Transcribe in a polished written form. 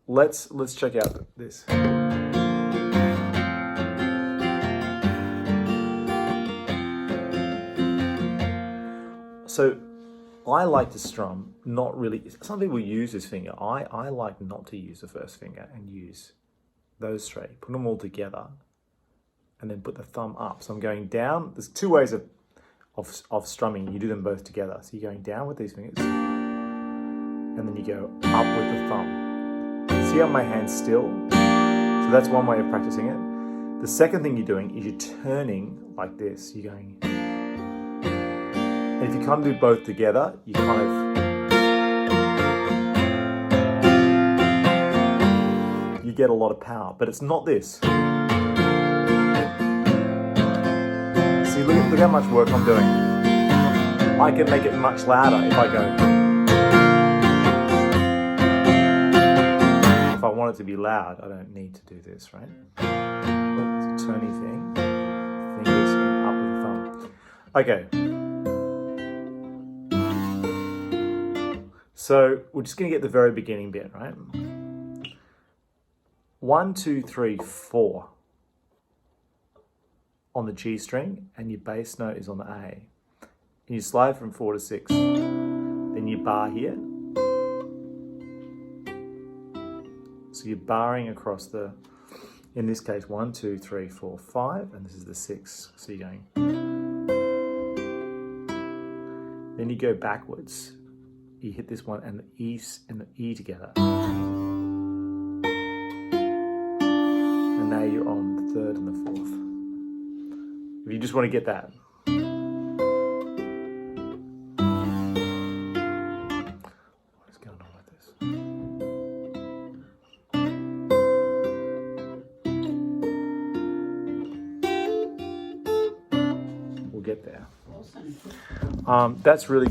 let's check out this. So I like to strum, not really. Some people use this finger. I like not to use the first finger and use those three. Put them all together and then put the thumb up. So I'm going down. There's two ways of strumming. You do them both together. So you're going down with these fingers and then you go up with the thumb. See how my hand's still? So that's one way of practicing it. The second thing you're doing is you're turning like this. You're going... And if you can't do both together, you kind of... You get a lot of power, but it's not this. See, look how much work I'm doing. I can make it much louder if I go... If I want it to be loud, I don't need to do this, right? Oh, it's a turny thing. Fingers up with the thumb. Okay. So we're just going to get the very beginning bit, right? 1, 2, 3, 4 on the G string, and your bass note is on the A. And you slide from 4 to 6. Then you bar here. So you're barring across the, in this case, 1, 2, 3, 4, 5, and this is the 6. So you're going. Then you go backwards. You hit this one and the E together. And now you're on the third and the fourth. If you just want to get that. What is going on with this? We'll get there. Awesome. That's really